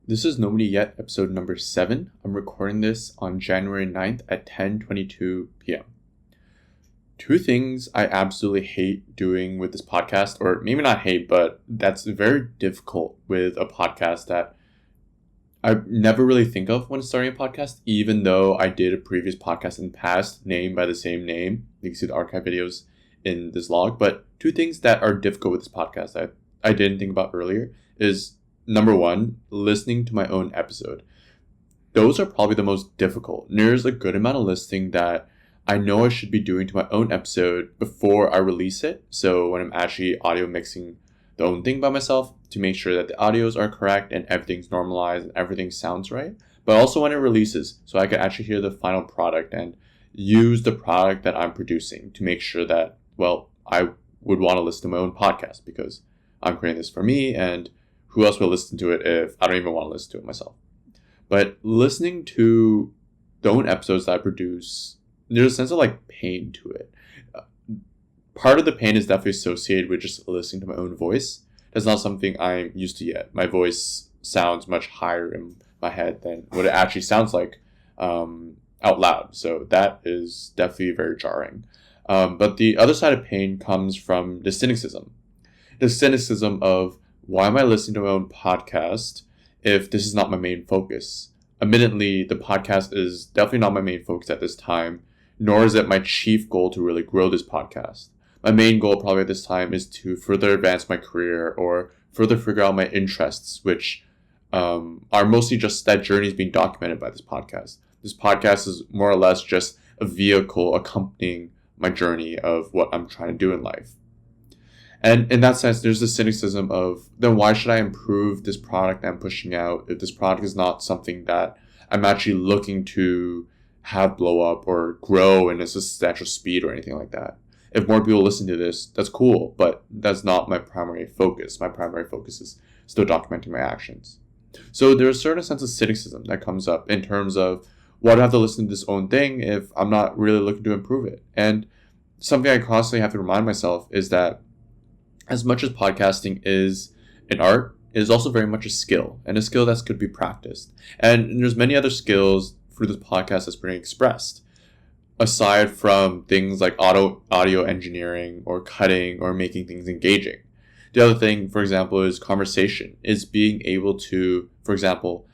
This is Nobody Yet, episode number 7. I'm recording this on January 9th at 10:22 p.m. Two things I absolutely hate doing with this podcast, or maybe not hate, but that's very difficult with a podcast that I never really think of when starting a podcast, even though I did a previous podcast in the past named by the same name. You can see the archive videos in this log. But two things that are difficult with this podcast that I didn't think about earlier is, number one, listening to my own episode. Those are probably the most difficult. There's a good amount of listening that I know I should be doing to my own episode before I release it. So when I'm actually audio mixing the own thing by myself to make sure that the audios are correct and everything's normalized and everything sounds right. But also when it releases, so I can actually hear the final product and use the product that I'm producing to make sure that, well, I would want to listen to my own podcast because I'm creating this for me, and who else will listen to it if I don't even want to listen to it myself? But listening to the own episodes that I produce, there's a sense of pain to it. Part of the pain is definitely associated with just listening to my own voice. That's not something I'm used to yet. My voice sounds much higher in my head than what it actually sounds like out loud. So that is definitely very jarring. But the other side of pain comes from the cynicism. The cynicism of, why am I listening to my own podcast if this is not my main focus? Admittedly, the podcast is definitely not my main focus at this time, nor is it my chief goal to really grow this podcast. My main goal probably at this time is to further advance my career or further figure out my interests, which are mostly just that journey is being documented by this podcast. This podcast is more or less just a vehicle accompanying my journey of what I'm trying to do in life. And in that sense, there's the cynicism of, then why should I improve this product I'm pushing out if this product is not something that I'm actually looking to have blow up or grow in a substantial speed or anything like that? If more people listen to this, that's cool, but that's not my primary focus. My primary focus is still documenting my actions. So there's a certain sense of cynicism that comes up in terms of, why do I have to listen to this own thing if I'm not really looking to improve it? And something I constantly have to remind myself is that as much as podcasting is an art, it is also very much a skill, and a skill that could be practiced. And there's many other skills through this podcast that's being expressed, aside from things like audio engineering or cutting or making things engaging. The other thing, for example, is conversation, is being able to, for example,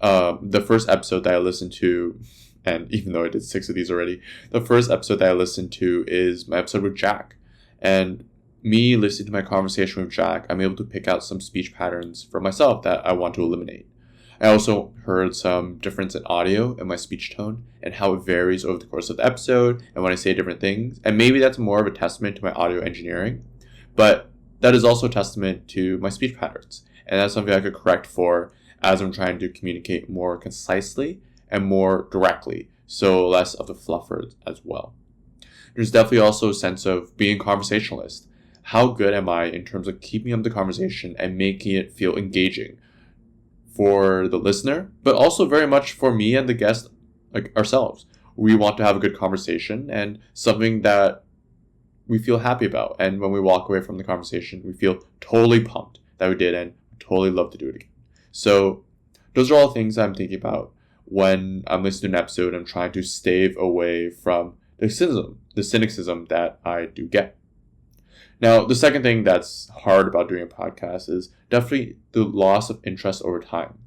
the first episode that I listened to, and even though I did 6 of these already, the first episode that I listened to is my episode with Jack. And me listening to my conversation with Jack, I'm able to pick out some speech patterns for myself that I want to eliminate. I also heard some difference in audio and my speech tone and how it varies over the course of the episode and when I say different things. And maybe that's more of a testament to my audio engineering, but that is also a testament to my speech patterns. And that's something I could correct for as I'm trying to communicate more concisely and more directly, so less of the fluffer as well. There's definitely also a sense of being conversationalist. How good am I in terms of keeping up the conversation and making it feel engaging for the listener, but also very much for me and the guest, like ourselves. We want to have a good conversation and something that we feel happy about. And when we walk away from the conversation, we feel totally pumped that we did and totally love to do it again. So those are all things I'm thinking about when I'm listening to an episode. I'm trying to stave away from the cynicism that I do get. Now, the second thing that's hard about doing a podcast is definitely the loss of interest over time.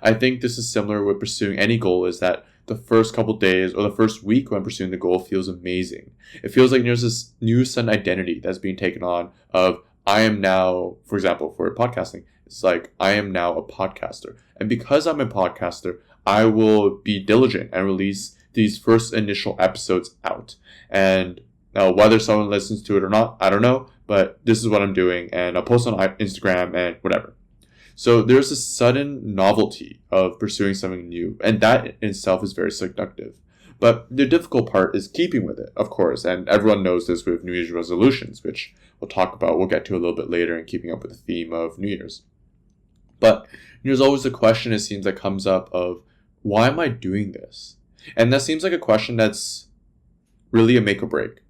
I think this is similar with pursuing any goal, is that the first couple days or the first week when pursuing the goal feels amazing. It feels like there's this new sudden identity that's being taken on of, I am now, for example, for podcasting, it's like, I am now a podcaster. And because I'm a podcaster, I will be diligent and release these first initial episodes out. And now, whether someone listens to it or not, I don't know, but this is what I'm doing, and I'll post on Instagram and whatever. So there's a sudden novelty of pursuing something new, and that in itself is very seductive. But the difficult part is keeping with it, of course, and everyone knows this with New Year's resolutions, which we'll get to a little bit later, and keeping up with the theme of New Year's. But there's always a question, it seems, that comes up of, why am I doing this? And that seems like a question that's really a make or break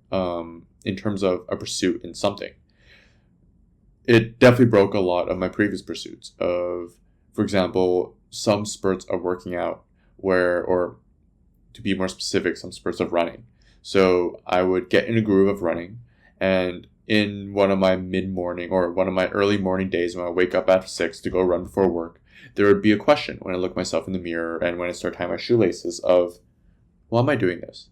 in terms of a pursuit in something. It definitely broke a lot of my previous pursuits of, for example, some spurts of working out or to be more specific, some spurts of running. So I would get in a groove of running, and in one of my mid-morning or one of my early morning days when I wake up at 6 to go run before work, there would be a question when I look myself in the mirror and when I start tying my shoelaces of, why am I doing this?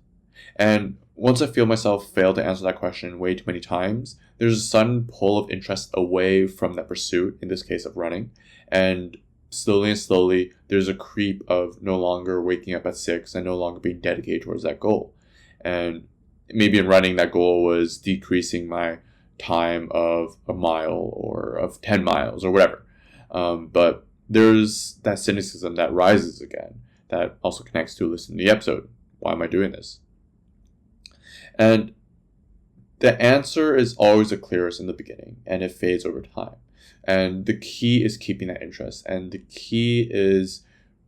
And once I feel myself fail to answer that question way too many times, there's a sudden pull of interest away from that pursuit, in this case of running. And slowly, there's a creep of no longer waking up at 6 and no longer being dedicated towards that goal. And maybe in running, that goal was decreasing my time of a mile or of 10 miles or whatever. But there's that cynicism that rises again that also connects to listening to the episode. Why am I doing this? And the answer is always the clearest in the beginning, and it fades over time. And the key is keeping that interest. And the key is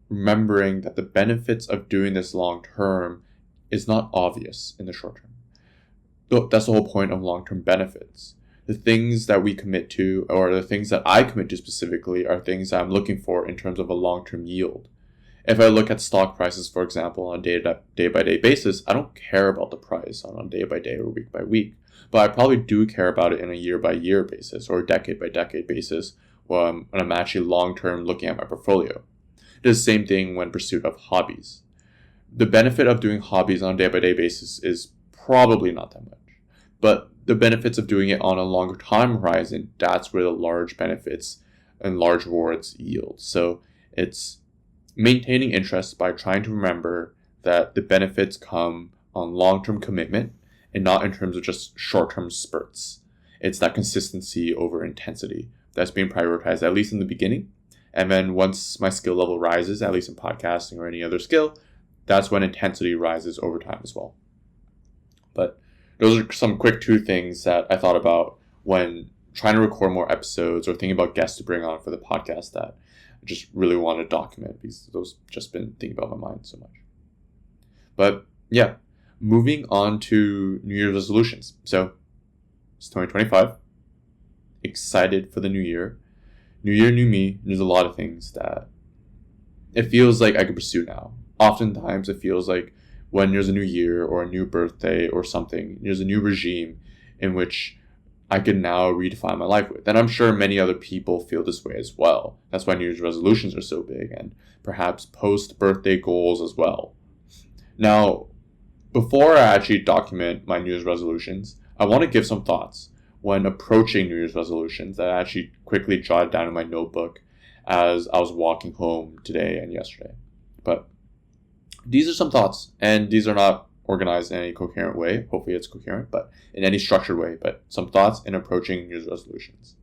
remembering that the benefits of doing this long term is not obvious in the short term. That's the whole point of long-term benefits. The things that we commit to, or the things that I commit to specifically, are things that I'm looking for in terms of a long-term yield. If I look at stock prices, for example, on a day-by-day basis, I don't care about the price on a day-by-day or week-by-week. But I probably do care about it in a year-by-year basis or a decade-by-decade basis when I'm actually long-term looking at my portfolio. It is the same thing when pursuit of hobbies. The benefit of doing hobbies on a day-by-day basis is probably not that much. But the benefits of doing it on a longer time horizon, that's where the large benefits and large rewards yield. So it's maintaining interest by trying to remember that the benefits come on long-term commitment and not in terms of just short-term spurts. It's that consistency over intensity that's being prioritized, at least in the beginning. And then once my skill level rises, at least in podcasting or any other skill, that's when intensity rises over time as well. But those are some quick 2 things that I thought about when trying to record more episodes or thinking about guests to bring on for the podcast that I just really want to document, because those just been thinking about my mind so much. But yeah, moving on to New Year's resolutions. So it's 2025. Excited for the new year. New year, new me. There's a lot of things that it feels like I could pursue now. Oftentimes it feels like when there's a new year or a new birthday or something, there's a new regime in which I can now redefine my life with. And I'm sure many other people feel this way as well. That's why New Year's resolutions are so big, and perhaps post-birthday goals as well. Now, before I actually document my New Year's resolutions, I want to give some thoughts when approaching New Year's resolutions that I actually quickly jotted down in my notebook as I was walking home today and yesterday. But these are some thoughts, and these are not organized in any coherent way. Hopefully it's coherent, but in any structured way, but some thoughts in approaching New Year's resolutions.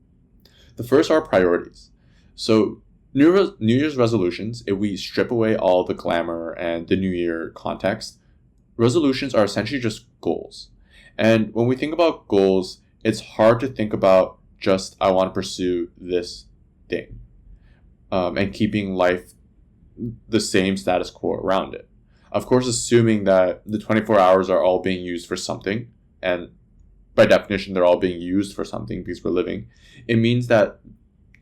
The first are priorities. So New Year's resolutions, if we strip away all the glamour and the New Year context, resolutions are essentially just goals. And when we think about goals, it's hard to think about just, I want to pursue this thing, and keeping life the same status quo around it. Of course, assuming that the 24 hours are all being used for something, and by definition, they're all being used for something because we're living, it means that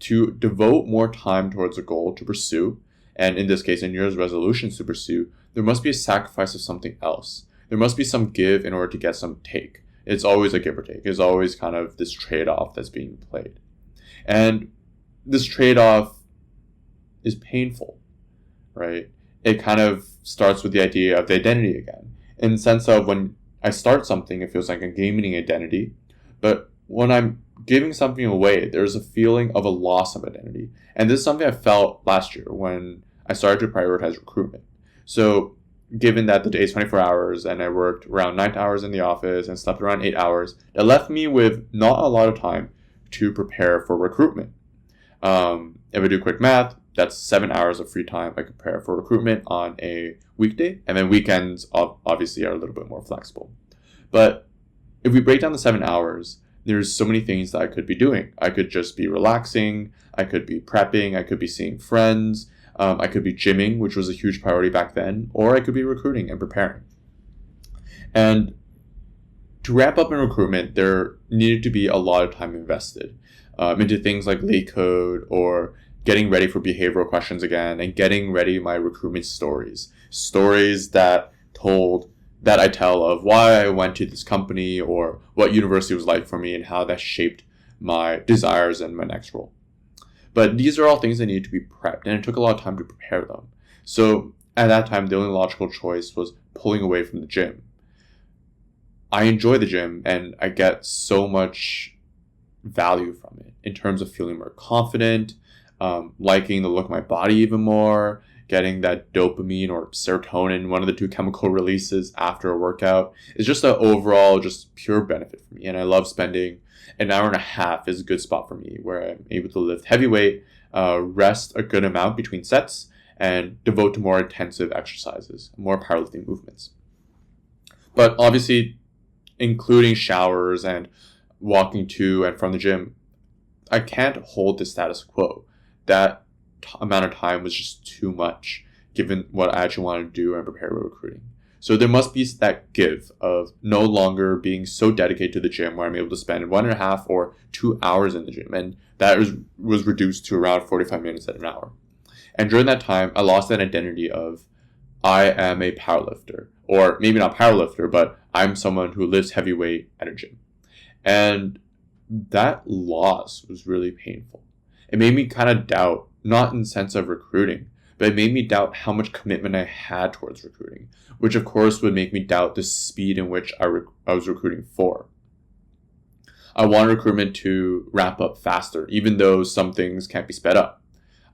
to devote more time towards a goal to pursue, and in this case, in New Year's resolutions to pursue, there must be a sacrifice of something else. There must be some give in order to get some take. It's always a give or take. It's always kind of this trade-off that's being played. And this trade-off is painful, right? It kind of starts with the idea of the identity again. In the sense of when I start something, it feels like I'm gaining identity. But when I'm giving something away, there's a feeling of a loss of identity. And this is something I felt last year when I started to prioritize recruitment. So given that the day is 24 hours and I worked around 9 hours in the office and slept around 8 hours, that left me with not a lot of time to prepare for recruitment. If I do quick math, that's 7 hours of free time I could prepare for recruitment on a weekday. And then weekends obviously are a little bit more flexible. But if we break down the 7 hours, there's so many things that I could be doing. I could just be relaxing. I could be prepping. I could be seeing friends. I could be gymming, which was a huge priority back then. Or I could be recruiting and preparing. And to wrap up in recruitment, there needed to be a lot of time invested into things like late code or getting ready for behavioral questions again, and getting ready my recruitment stories. Stories that I tell of why I went to this company or what university was like for me and how that shaped my desires and my next role. But these are all things that need to be prepped, and it took a lot of time to prepare them. So at that time, the only logical choice was pulling away from the gym. I enjoy the gym and I get so much value from it in terms of feeling more confident, liking the look of my body even more, getting that dopamine or serotonin, one of the two chemical releases after a workout. It's just an overall just pure benefit for me. And I love spending an hour and a half is a good spot for me where I'm able to lift heavy weight, rest a good amount between sets, and devote to more intensive exercises, more powerlifting movements. But obviously, including showers and walking to and from the gym, I can't hold the status quo. That amount of time was just too much given what I actually wanted to do and prepare for recruiting. So there must be that give of no longer being so dedicated to the gym where I'm able to spend 1.5 or 2 hours in the gym. And that was reduced to around 45 minutes at an hour. And during that time, I lost that identity of I am a powerlifter, or maybe not powerlifter, but I'm someone who lifts heavy weight at a gym. And that loss was really painful. It made me kind of doubt, not in the sense of recruiting, but it made me doubt how much commitment I had towards recruiting, which of course would make me doubt the speed in which I was recruiting for. I want recruitment to wrap up faster, even though some things can't be sped up.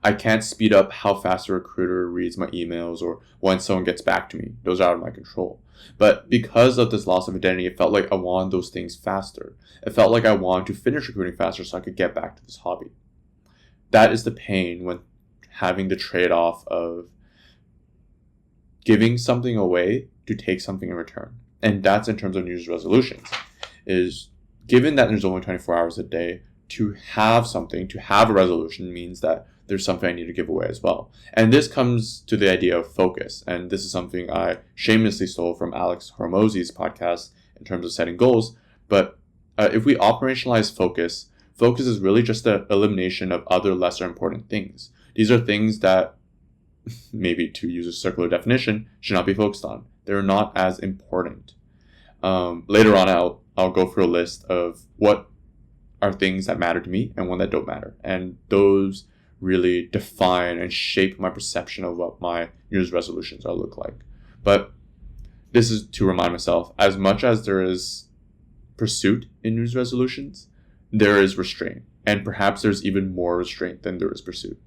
I can't speed up how fast a recruiter reads my emails or when someone gets back to me. Those are out of my control. But because of this loss of identity, it felt like I wanted those things faster. It felt like I wanted to finish recruiting faster so I could get back to this hobby. That is the pain when having the trade-off of giving something away to take something in return. And that's in terms of New Year's resolutions. Is given that there's only 24 hours a day, to have something, to have a resolution means that there's something I need to give away as well. And this comes to the idea of focus. And this is something I shamelessly stole from Alex Hormozy's podcast in terms of setting goals. But if we operationalize focus, focus is really just the elimination of other lesser important things. These are things that, maybe to use a circular definition, should not be focused on. They're not as important. Later on, I'll go through a list of what are things that matter to me and one that don't matter. And those really define and shape my perception of what my New Year's resolutions will look like. But this is to remind myself, as much as there is pursuit in New Year's resolutions, there is restraint. And perhaps there's even more restraint than there is pursuit.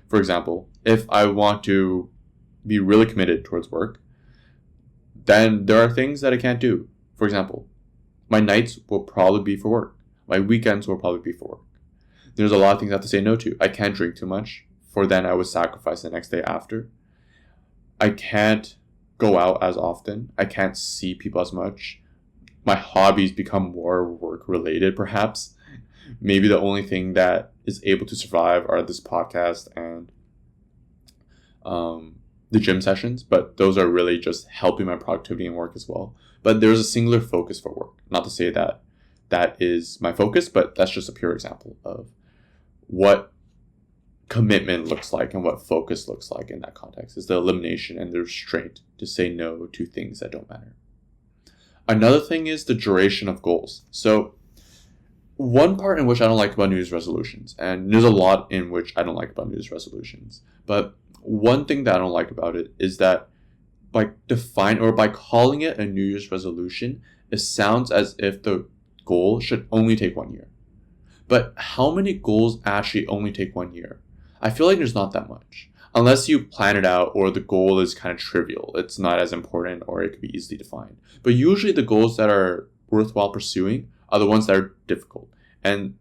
For example, if I want to be really committed towards work, then there are things that I can't do. For example, my nights will probably be for work. My weekends will probably be for work. There's a lot of things I have to say no to. I can't drink too much, for then I would sacrifice the next day after. I can't go out as often. I can't see people as much. My hobbies become more work-related, perhaps. Maybe the only thing that is able to survive are this podcast and the gym sessions, but those are really just helping my productivity and work as well. But there's a singular focus for work. Not to say that that is my focus, but that's just a pure example of what commitment looks like and what focus looks like in that context, is the elimination and the restraint to say no to things that don't matter. Another thing is the duration of goals. So one part in which I don't like about New Year's resolutions, and there's a lot in which I don't like about New Year's resolutions, but one thing that I don't like about it is that by calling it a New Year's resolution, it sounds as if the goal should only take 1 year. But how many goals actually only take 1 year? I feel like there's not that much. Unless you plan it out or the goal is kind of trivial. It's not as important or it could be easily defined. But usually the goals that are worthwhile pursuing are the ones that are difficult. And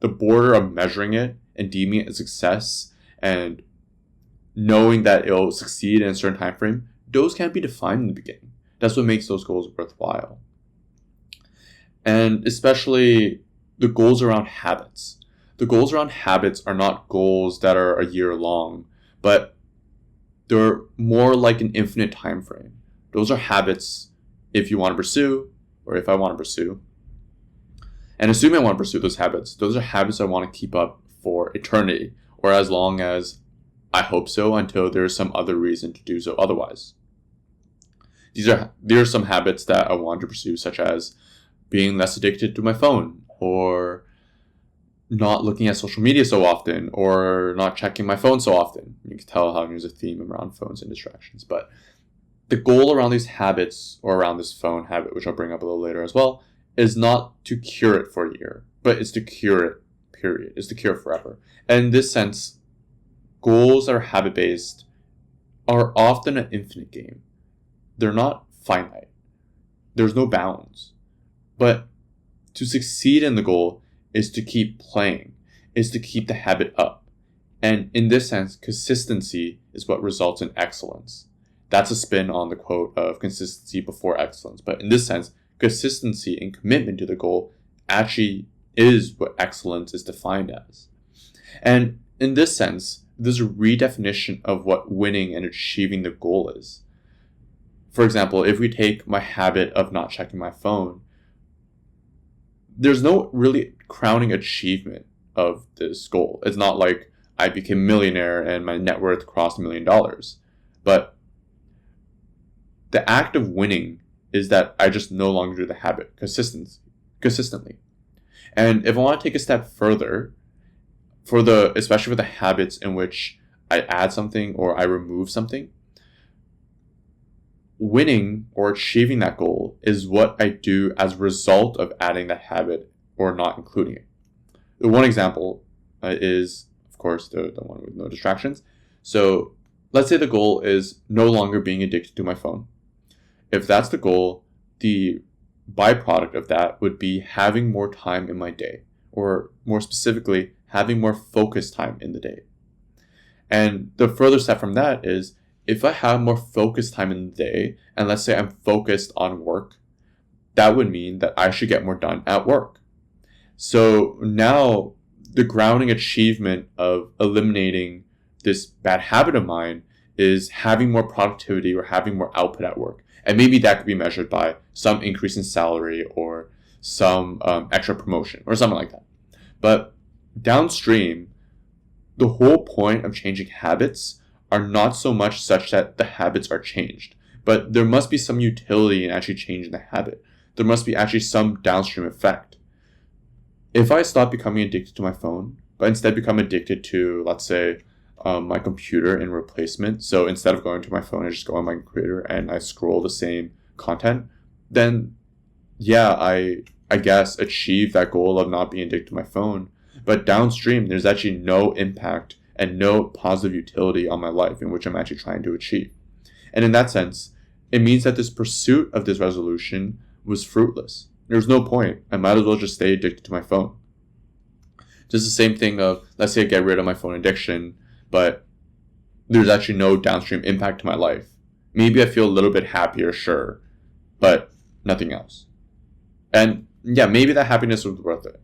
the border of measuring it and deeming it a success and knowing that it'll succeed in a certain time frame, those can't be defined in the beginning. That's what makes those goals worthwhile. And especially the goals around habits. The goals around habits are not goals that are a year long, but they're more like an infinite time frame. Those are habits if you want to pursue, or if I want to pursue. And assuming I want to pursue those are habits I want to keep up for eternity, or as long as I hope so until there's some other reason to do so otherwise. There are some habits that I want to pursue, such as being less addicted to my phone, or not looking at social media so often, or not checking my phone so often. You can tell how there's a theme around phones and distractions. But the goal around these habits, or around this phone habit, which I'll bring up a little later as well, is not to cure it for a year, but it's to cure it, period. It's to cure it forever. And in this sense, goals that are habit-based are often an infinite game. They're not finite. There's no bounds. But to succeed in the goal is to keep playing, is to keep the habit up. And in this sense, consistency is what results in excellence. That's a spin on the quote of consistency before excellence. But in this sense, consistency and commitment to the goal actually is what excellence is defined as. And in this sense, there's a redefinition of what winning and achieving the goal is. For example, if we take my habit of not checking my phone, there's no really crowning achievement of this goal. It's not like I became a millionaire and my net worth crossed $1 million. But the act of winning is that I just no longer do the habit consistently. And if I want to take a step further, especially for the habits in which I add something or I remove something, winning or achieving that goal is what I do as a result of adding that habit or not including it. The one example is, of course, the one with no distractions. So let's say the goal is no longer being addicted to my phone. If that's the goal, the byproduct of that would be having more time in my day, or more specifically, having more focused time in the day. And the further step from that is, if I have more focused time in the day, and let's say I'm focused on work, that would mean that I should get more done at work. So now the grounding achievement of eliminating this bad habit of mine is having more productivity or having more output at work. And maybe that could be measured by some increase in salary or some extra promotion or something like that. But downstream, the whole point of changing habits are not so much such that the habits are changed, but there must be some utility in actually changing the habit. There must be actually some downstream effect. If I stop becoming addicted to my phone, but instead become addicted to, let's say, my computer in replacement, so instead of going to my phone, I just go on my computer and I scroll the same content, then yeah, I guess achieve that goal of not being addicted to my phone. But downstream, there's actually no impact and no positive utility on my life in which I'm actually trying to achieve. And in that sense, it means that this pursuit of this resolution was fruitless. There's no point. I might as well just stay addicted to my phone. Just the same thing of, let's say I get rid of my phone addiction, but there's actually no downstream impact to my life. Maybe I feel a little bit happier, sure, but nothing else. And yeah, maybe that happiness was worth it.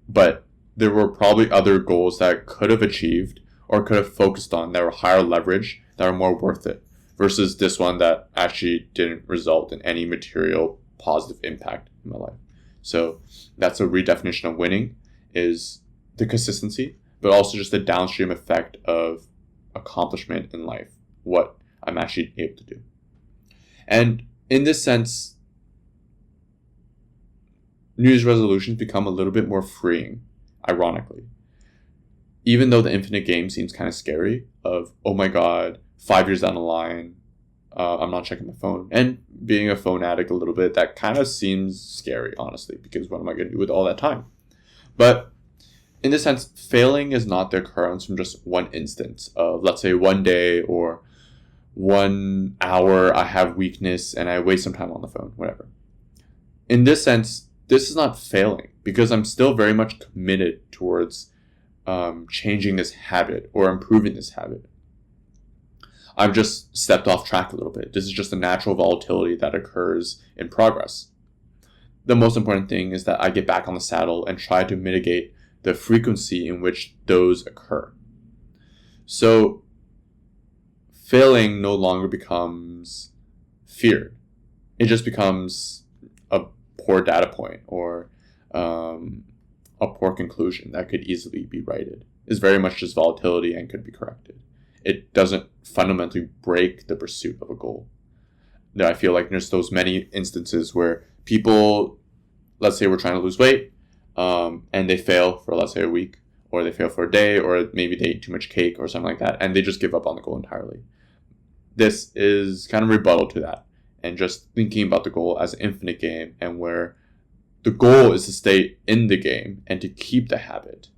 But there were probably other goals that I could have achieved or could have focused on that were higher leverage, that were more worth it, versus this one that actually didn't result in any material positive impact in my life. So that's a redefinition of winning, is the consistency, but also just the downstream effect of accomplishment in life, what I'm actually able to do. And in this sense, New Year's resolutions become a little bit more freeing, ironically. Even though the infinite game seems kind of scary of, oh my god, 5 years down the line, I'm not checking my phone. And being a phone addict a little bit, that kind of seems scary, honestly, because what am I going to do with all that time? But in this sense, failing is not the occurrence from just one instance of, let's say, one day or 1 hour I have weakness and I waste some time on the phone, whatever. In this sense, this is not failing because I'm still very much committed towards changing this habit or improving this habit. I've just stepped off track a little bit. This is just a natural volatility that occurs in progress. The most important thing is that I get back on the saddle and try to mitigate the frequency in which those occur. So failing no longer becomes feared. It just becomes a poor data point or a poor conclusion that could easily be righted. It's very much just volatility and could be corrected. It doesn't fundamentally break the pursuit of a goal. Now, I feel like there's those many instances where people, let's say we're trying to lose weight, and they fail for, let's say, a week, or they fail for a day, or maybe they eat too much cake or something like that, and they just give up on the goal entirely. This is kind of rebuttal to that, and just thinking about the goal as an infinite game, and where the goal is to stay in the game and to keep the habit,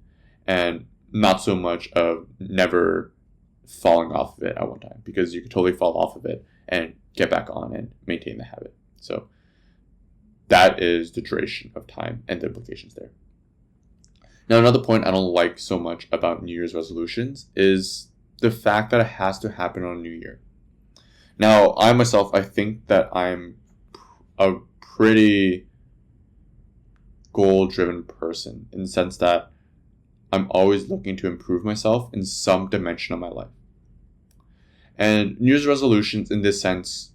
and not so much of never falling off of it at one time, because you could totally fall off of it and get back on and maintain the habit. So that is the duration of time and the implications there. Now, another point I don't like so much about New Year's resolutions is the fact that it has to happen on New Year. Now, I think that I'm a pretty goal-driven person in the sense that I'm always looking to improve myself in some dimension of my life. And New Year's resolutions, in this sense,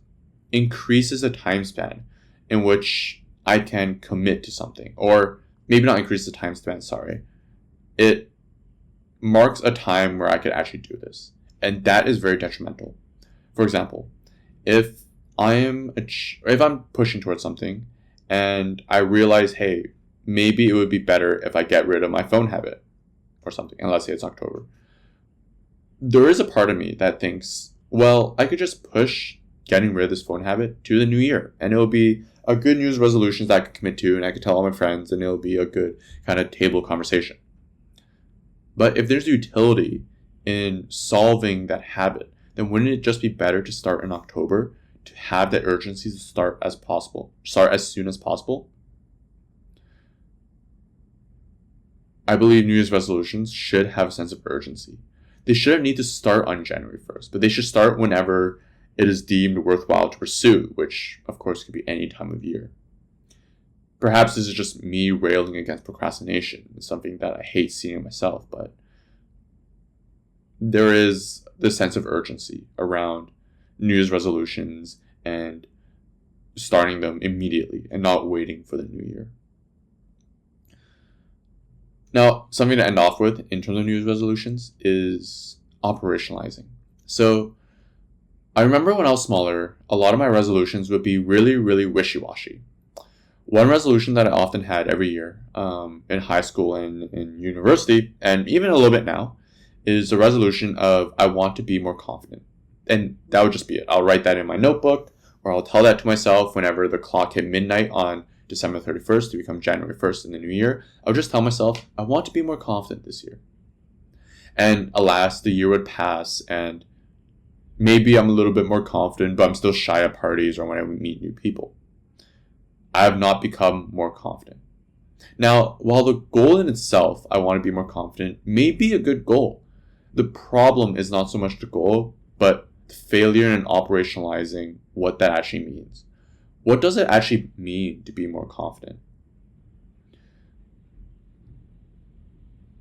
increases the time span in which I can commit to something. Or maybe not increase the time span, sorry. It marks a time where I could actually do this. And that is very detrimental. For example, if I'm pushing towards something and I realize, hey, maybe it would be better if I get rid of my phone habit or something, and let's say it's October. There is a part of me that thinks, well, I could just push getting rid of this phone habit to the new year, and it'll be a good New Year's resolution that I could commit to, and I could tell all my friends, and it'll be a good kind of table conversation. But if there's utility in solving that habit, then wouldn't it just be better to start in October, to have that urgency to start as soon as possible? I believe New Year's resolutions should have a sense of urgency. They shouldn't need to start on January 1st, but they should start whenever it is deemed worthwhile to pursue, which of course could be any time of year. Perhaps this is just me railing against procrastination. It's something that I hate seeing in myself, but there is the sense of urgency around New Year's resolutions and starting them immediately and not waiting for the new year. Now, something to end off with in terms of New Year's resolutions is operationalizing. So I remember when I was smaller, a lot of my resolutions would be really, really wishy-washy. One resolution that I often had every year in high school and in university, and even a little bit now, is the resolution of I want to be more confident. And that would just be it. I'll write that in my notebook, or I'll tell that to myself whenever the clock hit midnight on December 31st to become January 1st in the new year. I'll just tell myself, I want to be more confident this year. And alas, the year would pass, and maybe I'm a little bit more confident, but I'm still shy at parties or when I meet new people. I have not become more confident. Now, while the goal in itself, I want to be more confident, may be a good goal, the problem is not so much the goal, but the failure in operationalizing what that actually means. What does it actually mean to be more confident?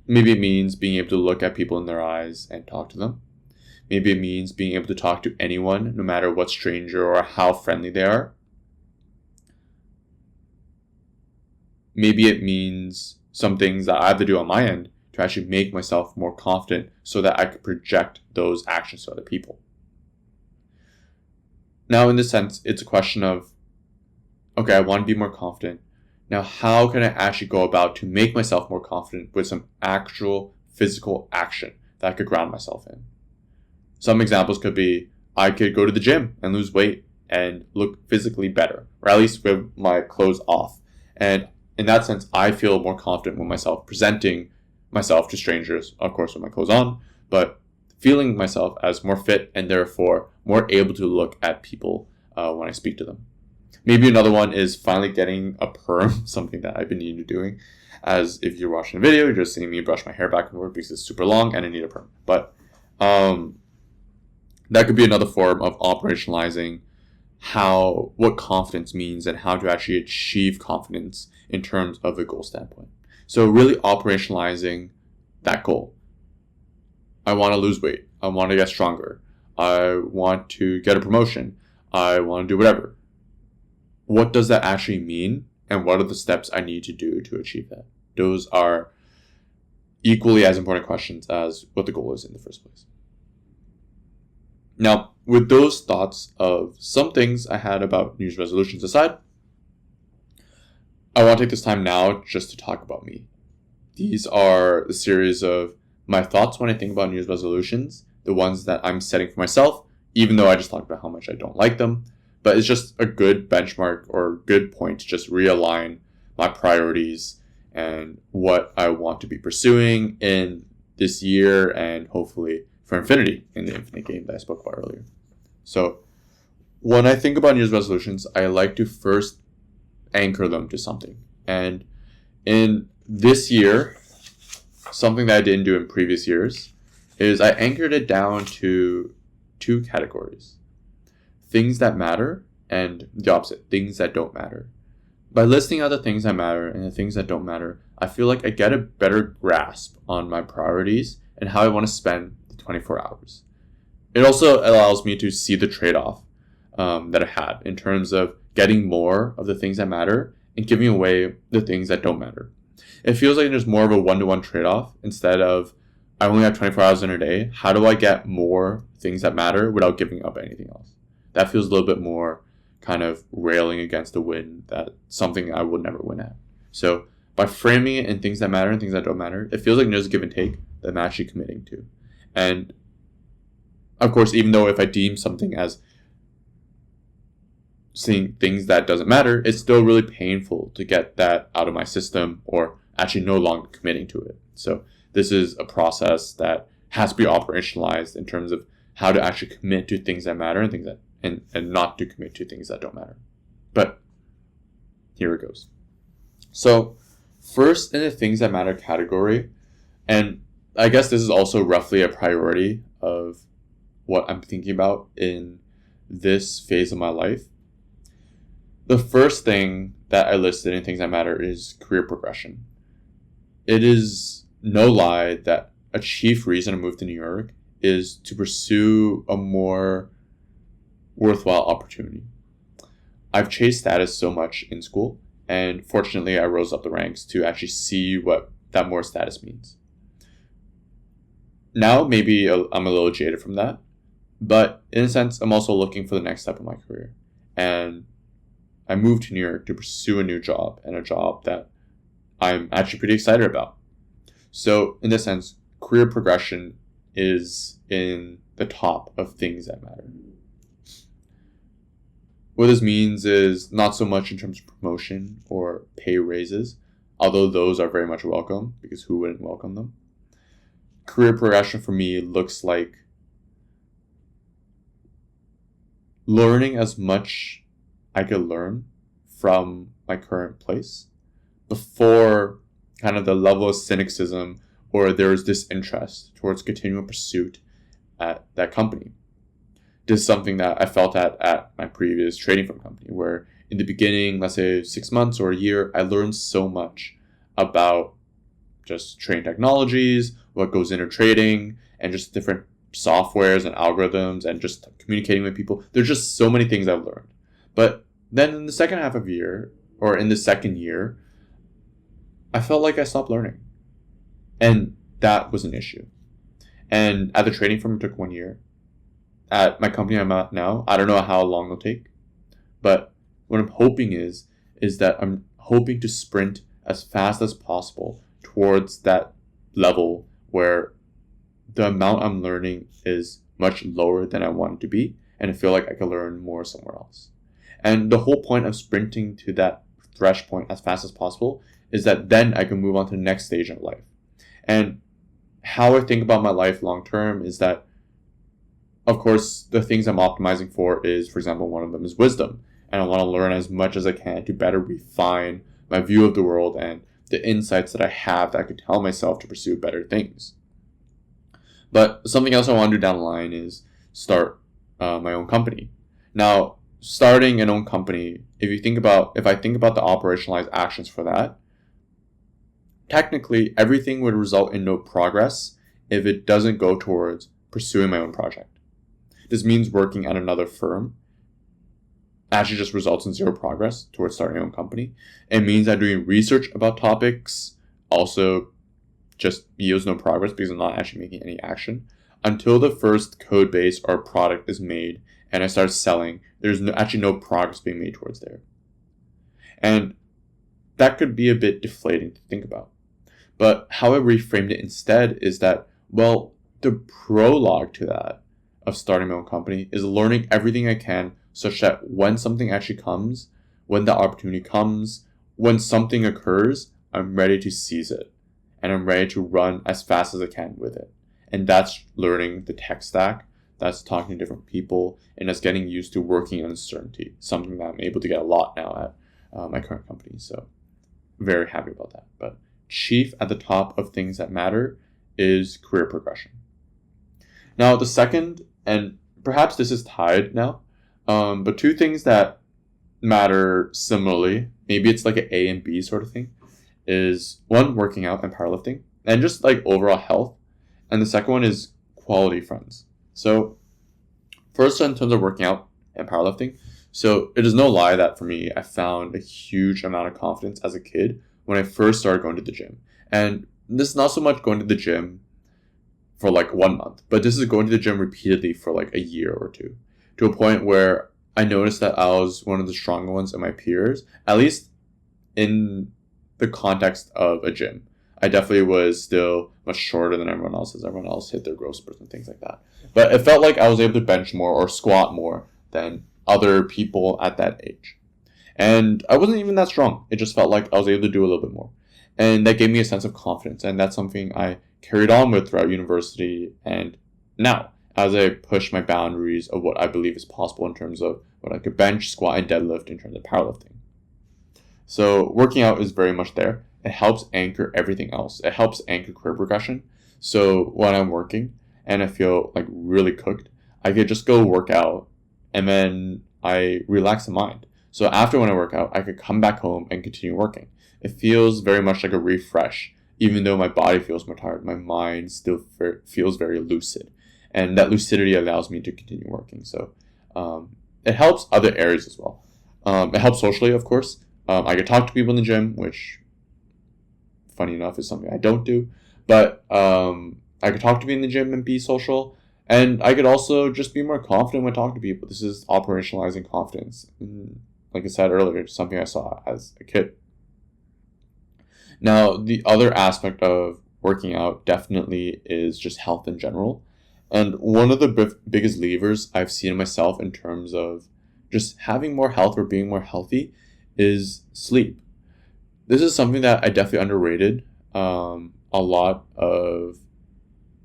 Maybe it means being able to look at people in their eyes and talk to them. Maybe it means being able to talk to anyone, no matter what stranger or how friendly they are. Maybe it means some things that I have to do on my end to actually make myself more confident so that I could project those actions to other people. Now, in this sense, it's a question of, okay, I want to be more confident. Now, how can I actually go about to make myself more confident with some actual physical action that I could ground myself in? Some examples could be, I could go to the gym and lose weight and look physically better, or at least with my clothes off. And in that sense, I feel more confident with myself presenting myself to strangers, of course, with my clothes on, but feeling myself as more fit and therefore more able to look at people when I speak to them. Maybe another one is finally getting a perm, something that I've been needing to doing. As if you're watching a video, you're just seeing me brush my hair back and forth because it's super long and I need a perm. But that could be another form of operationalizing what confidence means and how to actually achieve confidence in terms of a goal standpoint. So really operationalizing that goal. I want to lose weight. I want to get stronger. I want to get a promotion. I want to do whatever. What does that actually mean? And what are the steps I need to do to achieve that? Those are equally as important questions as what the goal is in the first place. Now, with those thoughts of some things I had about New Year's resolutions aside, I want to take this time now just to talk about me. These are the series of my thoughts when I think about New Year's resolutions, the ones that I'm setting for myself, even though I just talked about how much I don't like them. But it's just a good benchmark or good point to just realign my priorities and what I want to be pursuing in this year and hopefully for infinity in the infinite game that I spoke about earlier. So when I think about New Year's resolutions, I like to first anchor them to something. And in this year, something that I didn't do in previous years is I anchored it down to two categories: things that matter and the opposite, things that don't matter. By listing out the things that matter and the things that don't matter, I feel like I get a better grasp on my priorities and how I want to spend the 24 hours. It also allows me to see the trade-off that I have in terms of getting more of the things that matter and giving away the things that don't matter. It feels like there's more of a one-to-one trade-off instead of I only have 24 hours in a day. How do I get more things that matter without giving up anything else? That feels a little bit more kind of railing against the wind, that something I would never win at. So by framing it in things that matter and things that don't matter, it feels like there's a give and take that I'm actually committing to. And of course, even though if I deem something as seeing things that doesn't matter, it's still really painful to get that out of my system or actually no longer committing to it. So this is a process that has to be operationalized in terms of how to actually commit to things that matter and things that and not to commit to things that don't matter. But here it goes. So first in the things that matter category, and I guess this is also roughly a priority of what I'm thinking about in this phase of my life. The first thing that I listed in things that matter is career progression. It is no lie that a chief reason I moved to New York is to pursue a more worthwhile opportunity. I've chased status so much in school, and fortunately I rose up the ranks to actually see what that more status means. Now maybe I'm a little jaded from that, but in a sense I'm also looking for the next step of my career. And I moved to New York to pursue a new job, and a job that I'm actually pretty excited about. So in this sense, career progression is in the top of things that matter. What this means is not so much in terms of promotion or pay raises, although those are very much welcome, because who wouldn't welcome them? Career progression for me looks like learning as much I could learn from my current place before kind of the level of cynicism or there's disinterest towards continual pursuit at that company. This is something that I felt at my previous trading firm company, where in the beginning, let's say 6 months or a year, I learned so much about just trading technologies, what goes into trading, and just different softwares and algorithms and just communicating with people. There's just so many things I've learned. But then in the second half of the year, or in the second year, I felt like I stopped learning. And that was an issue. And at the trading firm, it took 1 year. At my company I'm at now, I don't know how long it'll take. But what I'm hoping is that I'm hoping to sprint as fast as possible towards that level where the amount I'm learning is much lower than I want it to be, and I feel like I can learn more somewhere else. And the whole point of sprinting to that threshold point as fast as possible is that then I can move on to the next stage of life. And how I think about my life long term is that, of course, the things I'm optimizing for is, for example, one of them is wisdom. And I want to learn as much as I can to better refine my view of the world and the insights that I have that I could tell myself to pursue better things. But something else I want to do down the line is start my own company. Now, starting an own company, if I think about the operationalized actions for that, technically everything would result in no progress if it doesn't go towards pursuing my own project. This means working at another firm actually just results in zero progress towards starting your own company. It means that doing research about topics also just yields no progress because I'm not actually making any action. Until the first code base or product is made and I start selling, there's actually no progress being made towards there. And that could be a bit deflating to think about. But how I reframed it instead is that, well, the prologue to that of starting my own company is learning everything I can such that when something actually comes, when the opportunity comes, when something occurs, I'm ready to seize it. And I'm ready to run as fast as I can with it. And that's learning the tech stack. That's talking to different people. And that's getting used to working in uncertainty. Something that I'm able to get a lot now at my current company. So very happy about that. But chief at the top of things that matter is career progression. Now, the second, and perhaps this is tied now, but two things that matter similarly, maybe it's like an A and B sort of thing, is one, working out and powerlifting, and just like overall health. And the second one is quality friends. So first, in terms of working out and powerlifting, so it is no lie that for me, I found a huge amount of confidence as a kid when I first started going to the gym. And this is not so much going to the gym for like 1 month, but this is going to the gym repeatedly for like a year or two, to a point where I noticed that I was one of the stronger ones in my peers, at least in the context of a gym. I definitely was still much shorter than everyone else as everyone else hit their growth spurts and things like that. But it felt like I was able to bench more or squat more than other people at that age. And I wasn't even that strong. It just felt like I was able to do a little bit more. And that gave me a sense of confidence. And that's something I carried on with throughout university and now, as I push my boundaries of what I believe is possible in terms of what I could bench, squat, and deadlift in terms of powerlifting. So working out is very much there. It helps anchor everything else. It helps anchor career progression. So when I'm working and I feel like really cooked, I could just go work out and then I relax the mind. So after when I work out, I could come back home and continue working. It feels very much like a refresh. Even though my body feels more tired, my mind still feels very lucid. And that lucidity allows me to continue working. So it helps other areas as well. It helps socially, of course. I could talk to people in the gym, which, funny enough, is something I don't do. But I could talk to people in the gym and be social. And I could also just be more confident when talking to people. This is operationalizing confidence. And like I said earlier, it's something I saw as a kid. Now, the other aspect of working out definitely is just health in general. And one of the biggest levers I've seen in myself in terms of just having more health or being more healthy is sleep. This is something that I definitely underrated. A lot of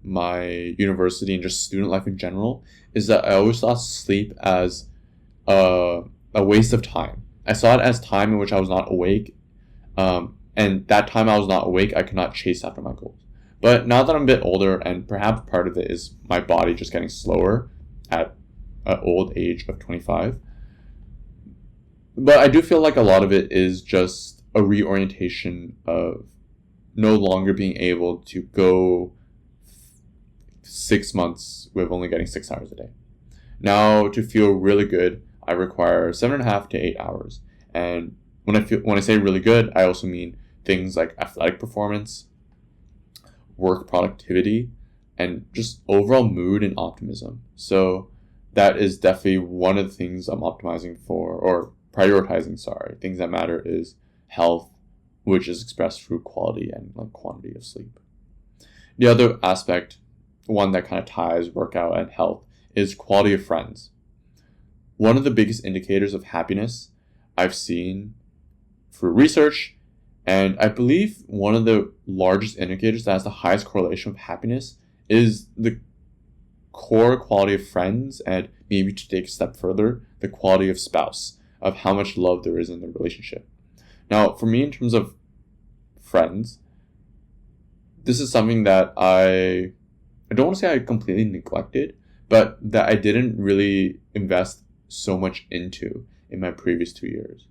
my university and just student life in general is that I always saw sleep as a waste of time. I saw it as time in which I was not awake. And that time I was not awake, I could not chase after my goals. But now that I'm a bit older, and perhaps part of it is my body just getting slower at an old age of 25. But I do feel like a lot of it is just a reorientation of no longer being able to go 6 months with only getting 6 hours a day. Now, to feel really good, I require 7.5 to 8 hours. And when I say really good, I also mean things like athletic performance, work productivity, and just overall mood and optimism. So that is definitely one of the things I'm optimizing for, or prioritizing, Things that matter is health, which is expressed through quality and like quantity of sleep. The other aspect, one that kind of ties workout and health, is quality of friends. One of the biggest indicators of happiness I've seen through research, and I believe one of the largest indicators that has the highest correlation with happiness is the core quality of friends, and maybe to take a step further, the quality of spouse, of how much love there is in the relationship. Now, for me, in terms of friends, this is something that I don't want to say I completely neglected, but that I didn't really invest so much into in my previous 2 years.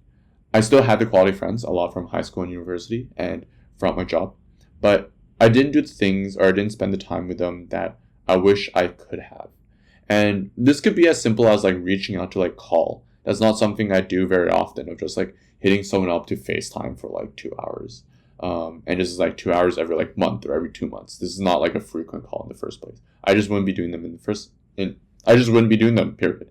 I still had the quality friends, a lot from high school and university and from my job, but I didn't do the things, or I didn't spend the time with them that I wish I could have. And this could be as simple as like reaching out to like call. That's not something I do very often, of just like hitting someone up to FaceTime for like 2 hours. And this is like 2 hours every like month or every 2 months. This is not like a frequent call in the first place. I just wouldn't be doing them I just wouldn't be doing them, period.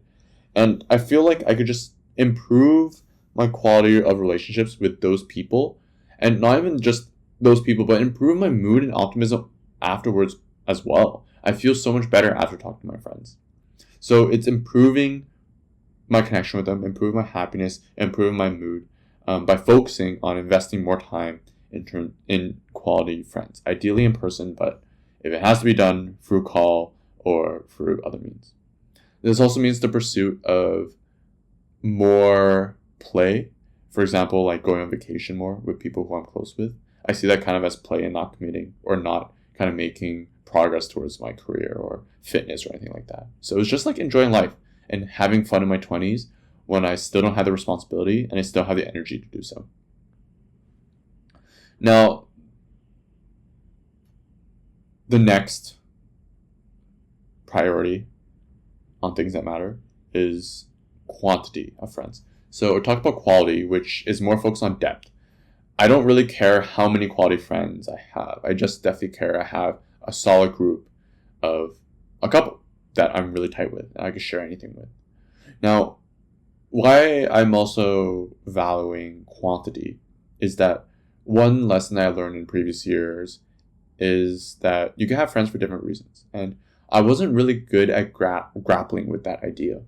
And I feel like I could just improve my quality of relationships with those people, and not even just those people, but improve my mood and optimism afterwards as well. I feel so much better after talking to my friends. So it's improving my connection with them, improving my happiness, improving my mood, by focusing on investing more time in quality friends, ideally in person, but if it has to be done through call or through other means. This also means the pursuit of more play. For example, like going on vacation more with people who I'm close with. I see that kind of as play and not committing or not kind of making progress towards my career or fitness or anything like that. So it's just like enjoying life and having fun in my 20s when I still don't have the responsibility and I still have the energy to do so. Now, the next priority on things that matter is quantity of friends. So we're talking about quality, which is more focused on depth. I don't really care how many quality friends I have. I just definitely care I have a solid group of a couple that I'm really tight with and I can share anything with. Now, why I'm also valuing quantity is that one lesson I learned in previous years is that you can have friends for different reasons. And I wasn't really good at grappling with that idea.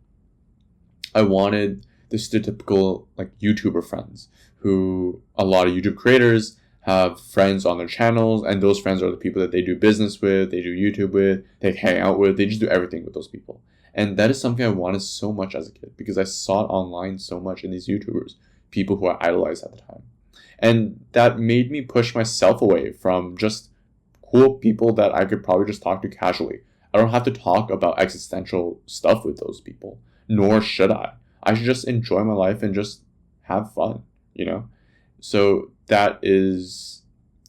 I wanted the stereotypical like YouTuber friends who a lot of YouTube creators have friends on their channels, and those friends are the people that they do business with, they do YouTube with, they hang out with, they just do everything with those people. And that is something I wanted so much as a kid because I saw it online so much in these YouTubers, people who I idolized at the time. And that made me push myself away from just cool people that I could probably just talk to casually. I don't have to talk about existential stuff with those people, nor should I. I should just enjoy my life and just have fun, you know? So that is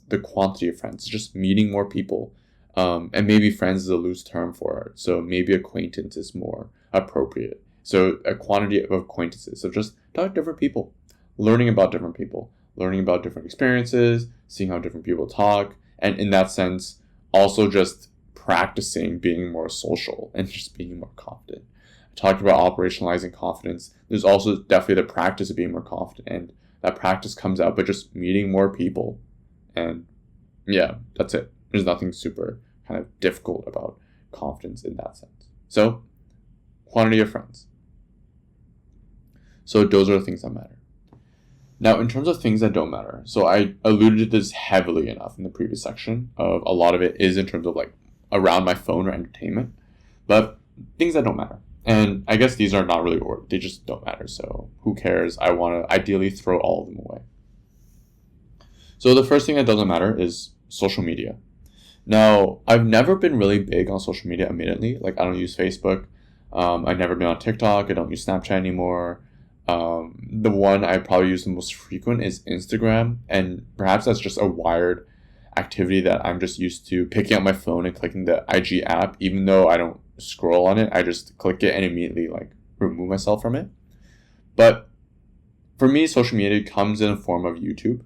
the quantity of friends, just meeting more people. And maybe friends is a loose term for it. So maybe acquaintance is more appropriate. So a quantity of acquaintances. So just talk to different people, learning about different people, learning about different experiences, seeing how different people talk. And in that sense, also just practicing being more social and just being more confident. I talked about operationalizing confidence. There's also definitely the practice of being more confident. And that practice comes out by just meeting more people. And yeah, that's it. There's nothing super kind of difficult about confidence in that sense. So, quantity of friends. So those are the things that matter. Now, in terms of things that don't matter, so I alluded to this heavily enough in the previous section of a lot of it is in terms of like around my phone or entertainment, but things that don't matter. And I guess these are not really ordered. They just don't matter. So who cares? I want to ideally throw all of them away. So the first thing that doesn't matter is social media. Now, I've never been really big on social media immediately. Like, I don't use Facebook. I've never been on TikTok. I don't use Snapchat anymore. The one I probably use the most frequent is Instagram. And perhaps that's just a wired activity that I'm just used to picking up my phone and clicking the IG app. Even though I don't scroll on it, I just click it and immediately like remove myself from it. But for me, social media comes in a form of YouTube.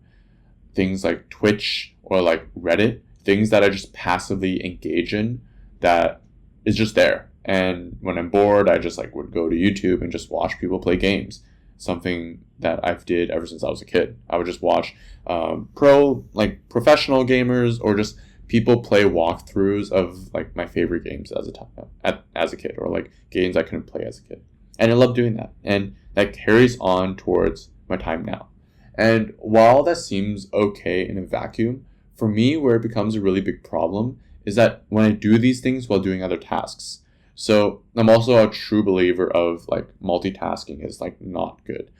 Things like Twitch or like Reddit. Things that I just passively engage in that is just there. And when I'm bored, I just like would go to YouTube and just watch people play games. Something that I've did ever since I was a kid. I would just watch professional gamers or just people play walkthroughs of like my favorite games as a kid, or like games I couldn't play as a kid. And I love doing that. And that carries on towards my time now. And while that seems okay in a vacuum, for me, where it becomes a really big problem is that when I do these things while doing other tasks. So I'm also a true believer of like multitasking is like not good.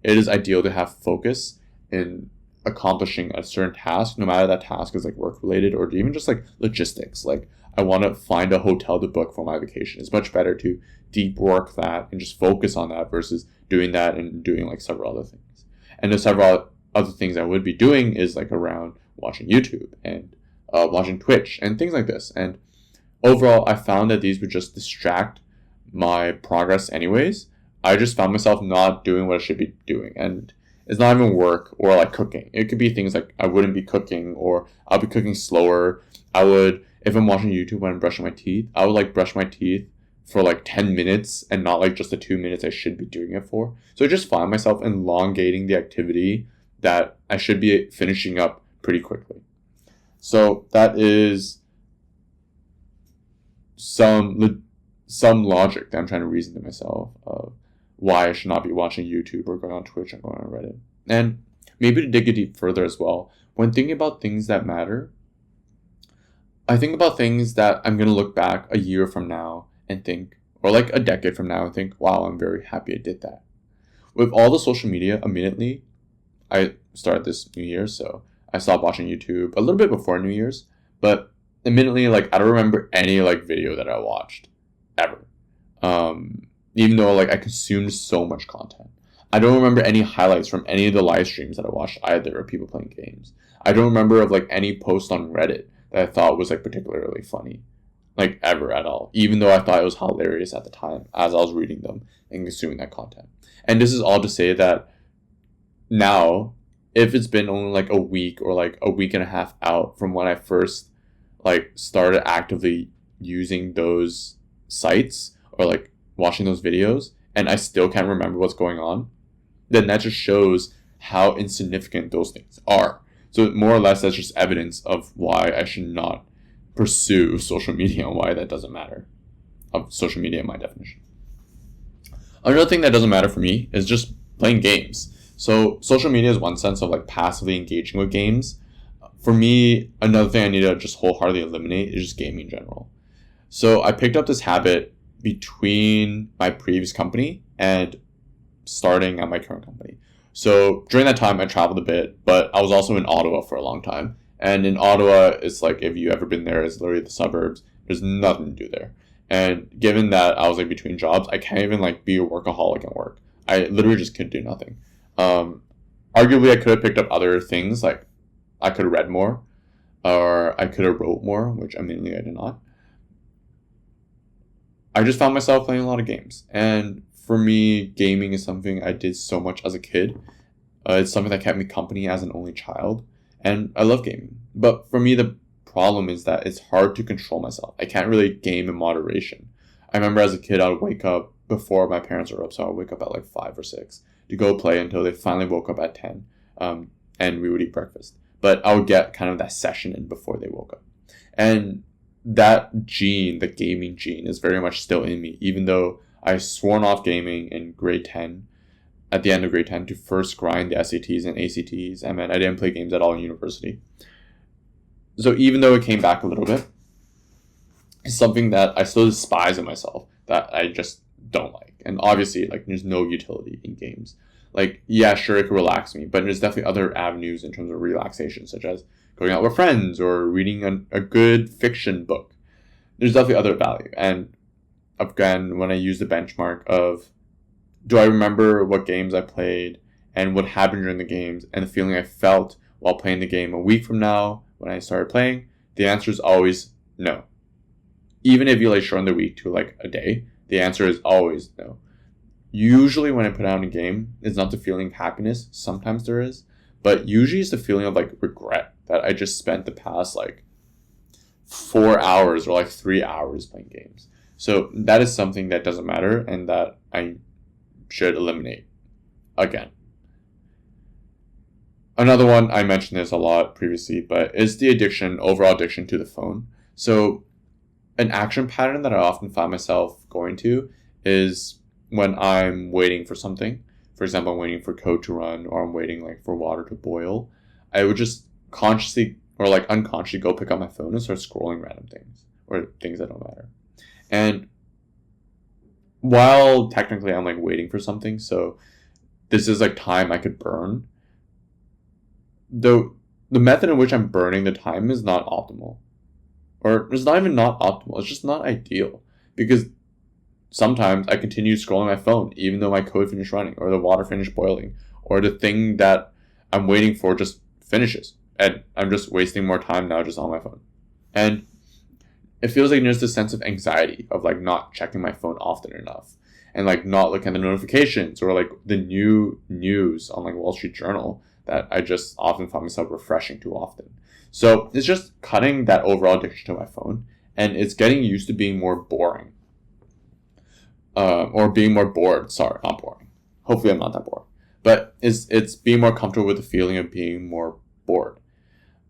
It is ideal to have focus in accomplishing a certain task, no matter that task is like work related or even just like logistics. Like I want to find a hotel to book for my vacation. It's much better to deep work that and just focus on that versus doing that and doing like several other things. And the several other things I would be doing is like around watching YouTube and watching Twitch and things like this. And overall, I found that these would just distract my progress anyways. I just found myself not doing what I should be doing. And It's not even work or like cooking. It could be things like I wouldn't be cooking, or I'll be cooking slower. I would, if I'm watching YouTube when I'm brushing my teeth, I would like brush my teeth for like 10 minutes and not like just the 2 minutes I should be doing it for. So I just find myself elongating the activity that I should be finishing up pretty quickly. So that is some logic that I'm trying to reason to myself of why I should not be watching YouTube or going on Twitch and going on Reddit. And maybe to dig a deep further as well, when thinking about things that matter, I think about things that I'm going to look back a year from now and think, or like a decade from now and think, wow, I'm very happy I did that. With all the social media, immediately, I started this New Year, so I stopped watching YouTube a little bit before New Year's, but admittedly, like, I don't remember any like video that I watched ever. Even though like I consumed so much content. I don't remember any highlights from any of the live streams that I watched either of people playing games. I don't remember of like any post on Reddit that I thought was like particularly funny. Like ever at all. Even though I thought it was hilarious at the time as I was reading them and consuming that content. And this is all to say that now, if it's been only like a week or like a week and a half out from when I first like started actively using those sites or like watching those videos, and I still can't remember what's going on, then that just shows how insignificant those things are. So more or less, that's just evidence of why I should not pursue social media and why that doesn't matter. Of social media, in my definition. Another thing that doesn't matter for me is just playing games. So social media is one sense of like passively engaging with games. For me, another thing I need to just wholeheartedly eliminate is just gaming in general. So I picked up this habit between my previous company and starting at my current company. So during that time, I traveled a bit, but I was also in Ottawa for a long time. And in Ottawa, it's like, if you ever been there, it's literally the suburbs. There's nothing to do there. And given that I was like between jobs, I can't even like be a workaholic at work. I literally just could do nothing. Arguably, I could have picked up other things, like I could have read more, or I could have wrote more, which admittedly I did not. I just found myself playing a lot of games. And for me, gaming is something I did so much as a kid. It's something that kept me company as an only child. And I love gaming. But for me, the problem is that it's hard to control myself. I can't really game in moderation. I remember as a kid, I would wake up before my parents were up. So I would wake up at like 5 or 6 to go play until they finally woke up at 10. And we would eat breakfast. But I would get kind of that session in before they woke up. And that gene, the gaming gene, is very much still in me, even though I sworn off gaming in grade 10, at the end of grade 10, to first grind the SATs and ACTs, and then I didn't play games at all in university. So even though it came back a little bit, it's something that I still despise in myself, that I just don't like. And obviously, like, there's no utility in games. Like, yeah, sure, it could relax me, but there's definitely other avenues in terms of relaxation, such as going out with friends or reading a good fiction book. There's definitely other value. And again, when I use the benchmark of, do I remember what games I played and what happened during the games and the feeling I felt while playing the game a week from now when I started playing, the answer is always no. Even if you like shorten the week to like a day, the answer is always no. Usually when I put out a game, it's not the feeling of happiness. Sometimes there is. But usually it's the feeling of like regret that I just spent the past like 4 hours or like 3 hours playing games. So that is something that doesn't matter and that I should eliminate again. Another one, I mentioned this a lot previously, but is the overall addiction to the phone. So an action pattern that I often find myself going to is when I'm waiting for something. For example, I'm waiting for code to run, or I'm waiting like for water to boil. I would just consciously or like unconsciously go pick up my phone and start scrolling random things or things that don't matter. And while technically I'm like waiting for something, so this is like time I could burn, the method in which I'm burning the time is not optimal. Or it's not even not optimal, it's just not ideal. Because sometimes I continue scrolling my phone even though my code finished running, or the water finished boiling, or the thing that I'm waiting for just finishes. And I'm just wasting more time now just on my phone. And it feels like there's this sense of anxiety of like not checking my phone often enough. and like not looking at the notifications or like the new news on like Wall Street Journal that I just often find myself refreshing too often. So it's just cutting that overall addiction to my phone, and it's getting used to being more boring. Or being more bored. Sorry, not boring. Hopefully I'm not that bored. But it's being more comfortable with the feeling of being more bored.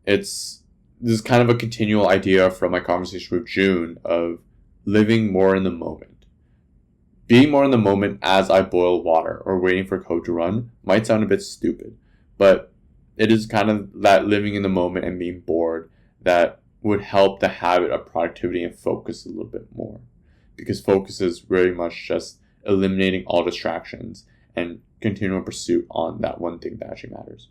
This is kind of a continual idea from my conversation with June of living more in the moment. Being more in the moment as I boil water or waiting for code to run might sound a bit stupid, but it is kind of that living in the moment and being bored that would help the habit of productivity and focus a little bit more. Because focus is very much just eliminating all distractions and continual pursuit on that one thing that actually matters.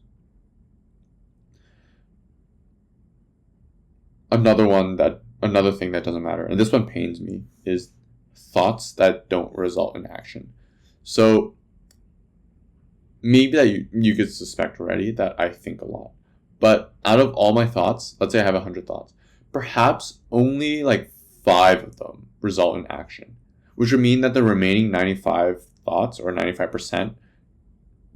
Another thing that doesn't matter, and this one pains me, is thoughts that don't result in action. So maybe that you could suspect already that I think a lot. But out of all my thoughts, let's say I have 100 thoughts, perhaps only like 5 of them result in action, which would mean that the remaining 95 thoughts or 95%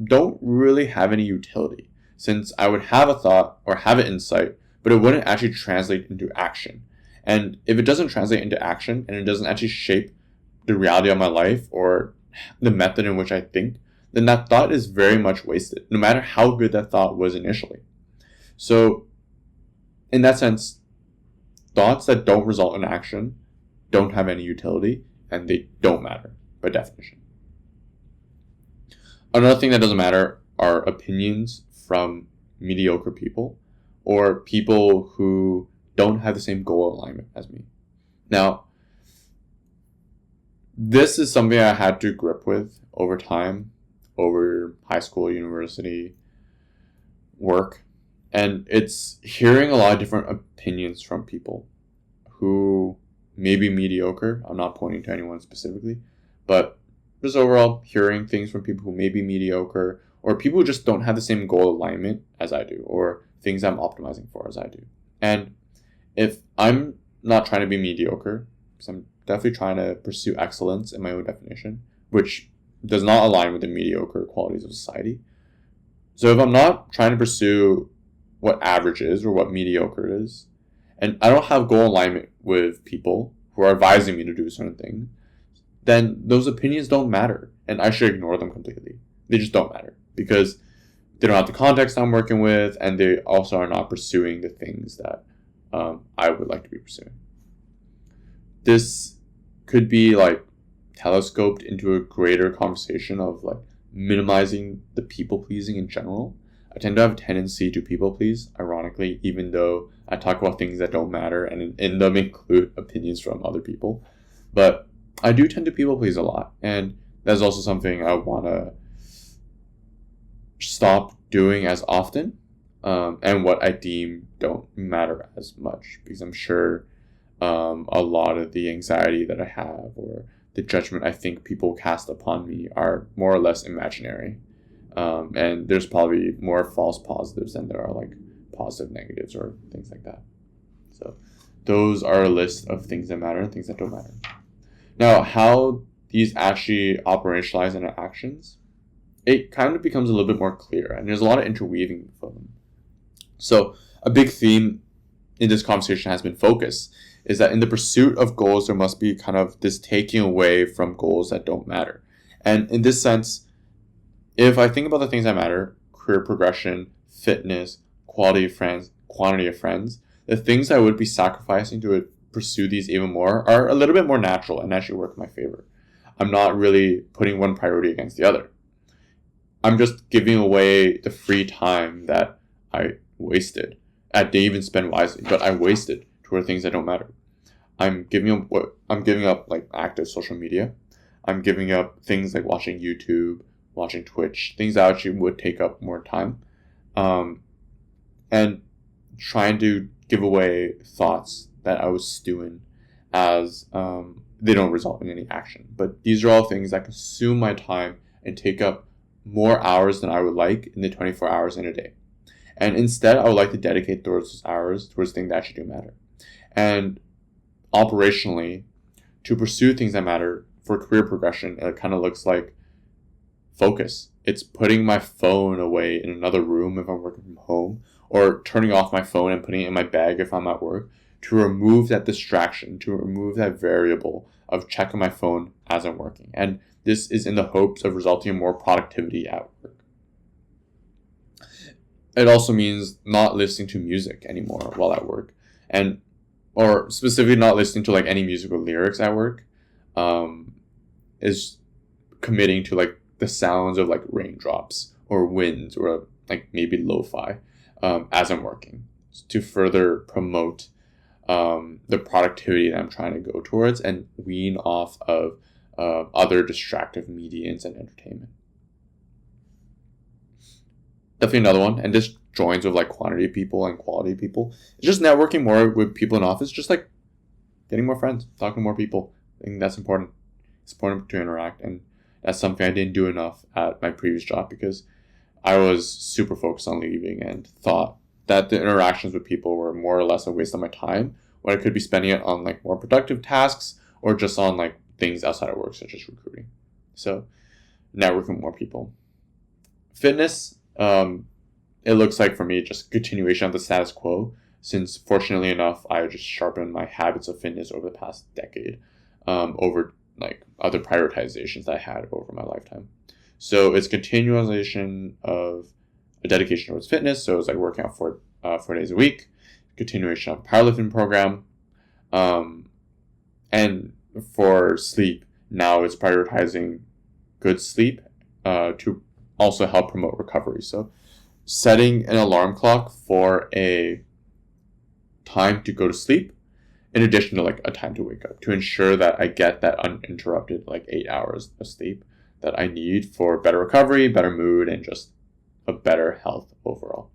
don't really have any utility, since I would have a thought or have an insight, but it wouldn't actually translate into action. And if it doesn't translate into action and it doesn't actually shape the reality of my life or the method in which I think, then that thought is very much wasted, no matter how good that thought was initially. So in that sense, thoughts that don't result in action don't have any utility, and they don't matter by definition. Another thing that doesn't matter are opinions from mediocre people or people who don't have the same goal alignment as me. Now, this is something I had to grip with over time, over high school, university, work, and it's hearing a lot of different opinions from people who may be mediocre. I'm not pointing to anyone specifically, but just overall hearing things from people who may be mediocre or people who just don't have the same goal alignment as I do or things I'm optimizing for as I do. And if I'm not trying to be mediocre, because I'm definitely trying to pursue excellence in my own definition, which does not align with the mediocre qualities of society. So if I'm not trying to pursue what average is or what mediocre is, and I don't have goal alignment with people who are advising me to do certain things, then those opinions don't matter, and I should ignore them completely. They just don't matter because they don't have the context I'm working with, and they also are not pursuing the things that I would like to be pursuing. This could be like telescoped into a greater conversation of like minimizing the people pleasing in general. I tend to have a tendency to people please, ironically, even though I talk about things that don't matter and in them include opinions from other people. But I do tend to people please a lot, and that's also something I want to stop doing as often, and what I deem don't matter as much, because I'm sure a lot of the anxiety that I have or the judgment I think people cast upon me are more or less imaginary. And there's probably more false positives than there are like positive negatives or things like that. So those are a list of things that matter and things that don't matter. Now, how these actually operationalize into actions, it kind of becomes a little bit more clear, and there's a lot of interweaving for them. So a big theme in this conversation has been focus, is that in the pursuit of goals, there must be kind of this taking away from goals that don't matter. And in this sense, if I think about the things that matter, career progression, fitness, quality of friends, quantity of friends, the things I would be sacrificing to pursue these even more are a little bit more natural and actually work in my favor. I'm not really putting one priority against the other. I'm just giving away the free time that I wasted. I didn't even spend wisely, but I wasted toward things that don't matter. I'm giving up like active social media. I'm giving up things like watching YouTube, watching Twitch, things that actually would take up more time, and trying to give away thoughts that I was stewing as they don't result in any action. But these are all things that consume my time and take up more hours than I would like in the 24 hours in a day. And instead, I would like to dedicate those hours towards things that actually do matter. And operationally, to pursue things that matter, for career progression, it kind of looks like focus. It's putting my phone away in another room if I'm working from home, or turning off my phone and putting it in my bag if I'm at work, to remove that distraction, to remove that variable of checking my phone as I'm working. And this is in the hopes of resulting in more productivity at work. It also means not listening to music anymore while at work, and or specifically not listening to like any musical lyrics at work. Is committing to like the sounds of like raindrops or winds or like maybe lo-fi as I'm working, to further promote the productivity that I'm trying to go towards and wean off of other distractive mediums and entertainment. Definitely another one, and this joins with like quantity of people and quality of people. It's just networking more with people in office, just like getting more friends, talking to more people. I think that's important. It's important to interact, and that's something I didn't do enough at my previous job because I was super focused on leaving and thought that the interactions with people were more or less a waste of my time, when I could be spending it on like more productive tasks or just on like things outside of work, such as recruiting. So networking with more people. Fitness, it looks like for me just continuation of the status quo, since fortunately enough I just sharpened my habits of fitness over the past decade, over like other prioritizations that I had over my lifetime. So it's continuation of a dedication towards fitness. So it's like working out 4 days a week, continuation of powerlifting program, and for sleep, now it's prioritizing good sleep to also help promote recovery. So setting an alarm clock for a time to go to sleep, in addition to like a time to wake up, to ensure that I get that uninterrupted like 8 hours of sleep that I need for better recovery, better mood, and just a better health overall.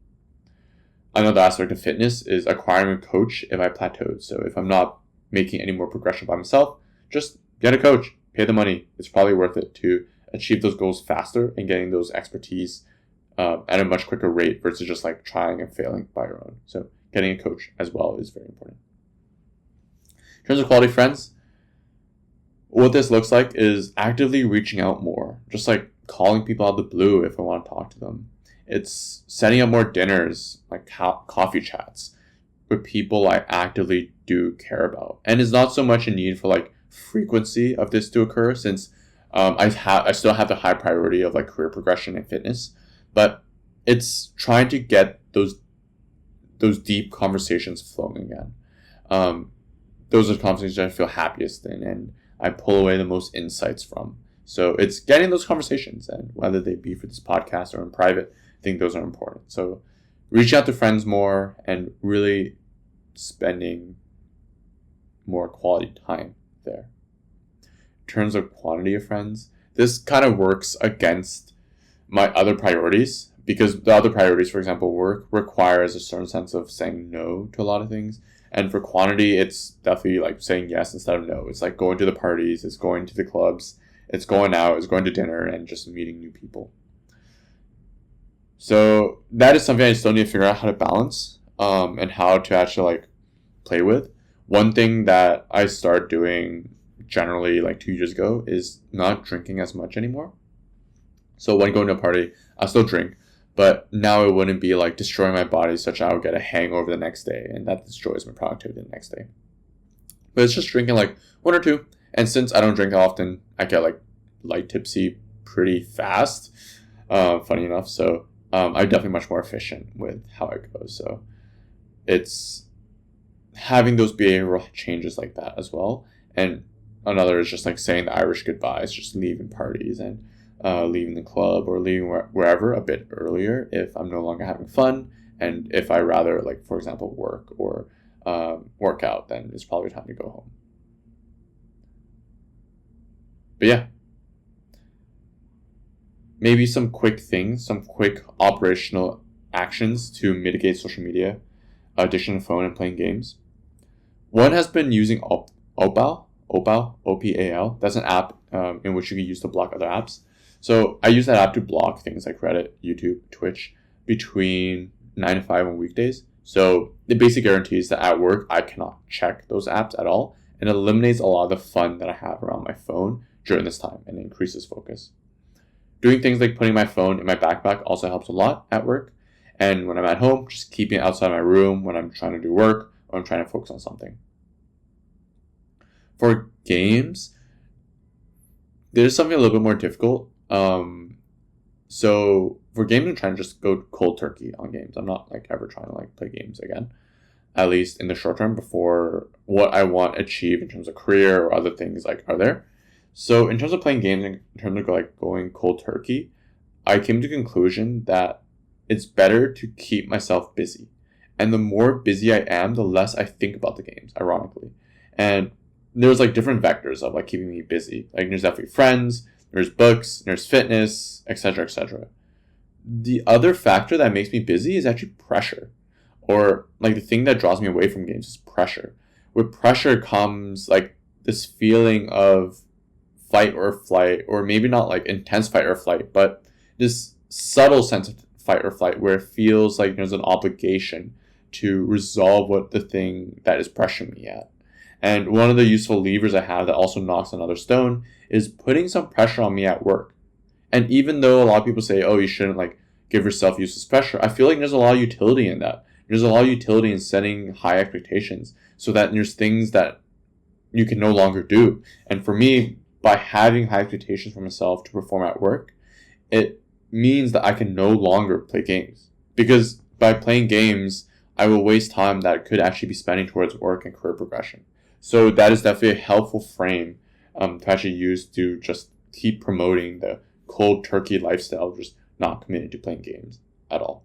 Another aspect of fitness is acquiring a coach if I plateaued. So if I'm not making any more progression by myself, just get a coach, pay the money. It's probably worth it to achieve those goals faster and getting those expertise at a much quicker rate versus just like trying and failing by your own. So getting a coach as well is very important. In terms of quality friends, what this looks like is actively reaching out more, just like calling people out of the blue if I want to talk to them. It's setting up more dinners, like coffee chats with people I actively do care about. And it's not so much a need for like frequency of this to occur, since I still have the high priority of like career progression and fitness, but it's trying to get those deep conversations flowing again. Those are the conversations I feel happiest in and I pull away the most insights from. So it's getting those conversations, and whether they be for this podcast or in private, I think those are important. So reaching out to friends more and really spending more quality time there. In terms of quantity of friends, this kind of works against my other priorities, because the other priorities, for example, work requires a certain sense of saying no to a lot of things. And for quantity, it's definitely like saying yes instead of no. It's like going to the parties, it's going to the clubs, it's going out, it's going to dinner, and just meeting new people. So that is something I still need to figure out how to balance, and how to actually like play with. One thing that I started doing generally like 2 years ago is not drinking as much anymore. So when going to a party, I still drink, but now it wouldn't be like destroying my body such that I would get a hangover the next day, and that destroys my productivity the next day. But it's just drinking like 1 or 2. And since I don't drink that often, I get like light tipsy pretty fast, funny enough. So I'm definitely much more efficient with how I go. So it's having those behavioral changes like that as well. And another is just like saying the Irish goodbyes, just leaving parties and leaving the club or leaving wherever a bit earlier if I'm no longer having fun, and if I rather, like, for example, work or work out, then it's probably time to go home. But yeah, maybe some quick things, some quick operational actions to mitigate social media addiction to phone and playing games. One has been using Opal, OPAL. That's an app in which you can use to block other apps. So I use that app to block things like Reddit, YouTube, Twitch between 9 to 5 on weekdays. So it basically guarantees that at work I cannot check those apps at all, and eliminates a lot of the fun that I have around my phone during this time and increases focus. Doing things like putting my phone in my backpack also helps a lot at work. And when I'm at home, just keeping it outside my room when I'm trying to do work or I'm trying to focus on something. For games, there's something a little bit more difficult. So for games, I'm trying to just go cold turkey on games. I'm not like ever trying to like play games again, at least in the short term, before what I want to achieve in terms of career or other things like are there. So in terms of playing games, in terms of like going cold turkey, I came to the conclusion that it's better to keep myself busy. And the more busy I am, the less I think about the games, ironically. And there's like different vectors of like keeping me busy. Like there's definitely friends, there's books, there's fitness, etc., etc. The other factor that makes me busy is actually pressure. Or like the thing that draws me away from games is pressure. With pressure comes like this feeling of fight or flight, or maybe not like intense fight or flight, but this subtle sense of fight or flight where it feels like there's an obligation to resolve what the thing that is pressuring me at. And one of the useful levers I have that also knocks another stone is putting some pressure on me at work. And even though a lot of people say, oh, you shouldn't like give yourself useless pressure, I feel like there's a lot of utility in that. There's a lot of utility in setting high expectations so that there's things that you can no longer do. And for me, by having high expectations for myself to perform at work, it means that I can no longer play games. Because by playing games, I will waste time that I could actually be spending towards work and career progression. So that is definitely a helpful frame to actually use to just keep promoting the cold turkey lifestyle, just not committed to playing games at all.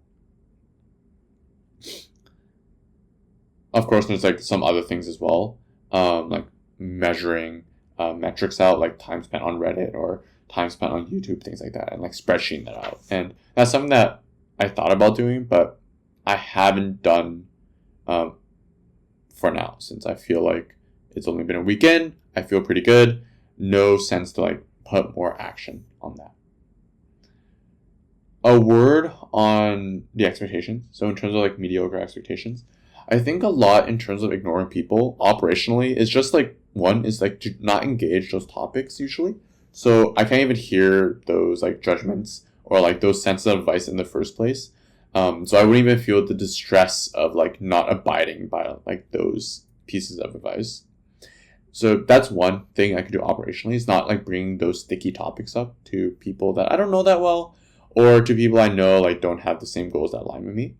Of course, there's like some other things as well, like measuring metrics out, like time spent on Reddit or time spent on YouTube, things like that, and like spreadsheeting that out. And that's something that I thought about doing, but I haven't done for now, since I feel like it's only been a weekend. I feel pretty good. No sense to like put more action on that. A word on the expectations. So in terms of like mediocre expectations, I think a lot in terms of ignoring people operationally is just like one is like to not engage those topics usually. So I can't even hear those like judgments or like those sensitive advice in the first place. So I wouldn't even feel the distress of like not abiding by like those pieces of advice. So that's one thing I could do operationally, is not like bringing those sticky topics up to people that I don't know that well, or to people I know like don't have the same goals that align with me.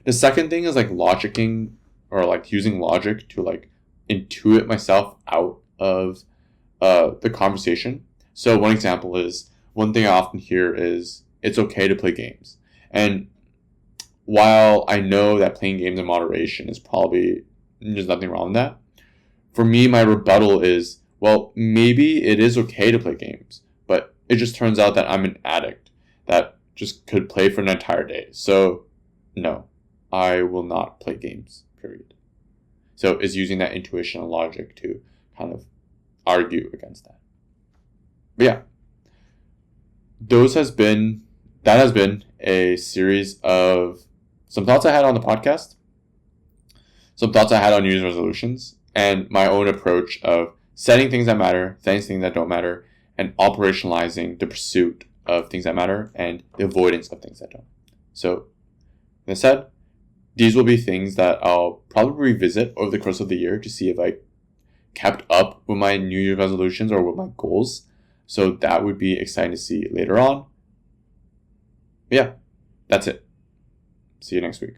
The second thing is like logicking, or like using logic to like intuit myself out of the conversation. So one example is, one thing I often hear is it's okay to play games. And while I know that playing games in moderation is probably, there's nothing wrong with that, for me, my rebuttal is, well, maybe it is okay to play games, but it just turns out that I'm an addict that just could play for an entire day. So no, I will not play games, period. So it's using that intuition and logic to kind of argue against that. But yeah, that has been a series of some thoughts I had on the podcast, some thoughts I had on New Year's resolutions, and my own approach of setting things that matter, setting things that don't matter, and operationalizing the pursuit of things that matter and the avoidance of things that don't. So, that said, these will be things that I'll probably revisit over the course of the year to see if I kept up with my New Year's resolutions or with my goals. So that would be exciting to see later on. But yeah, that's it. See you next week.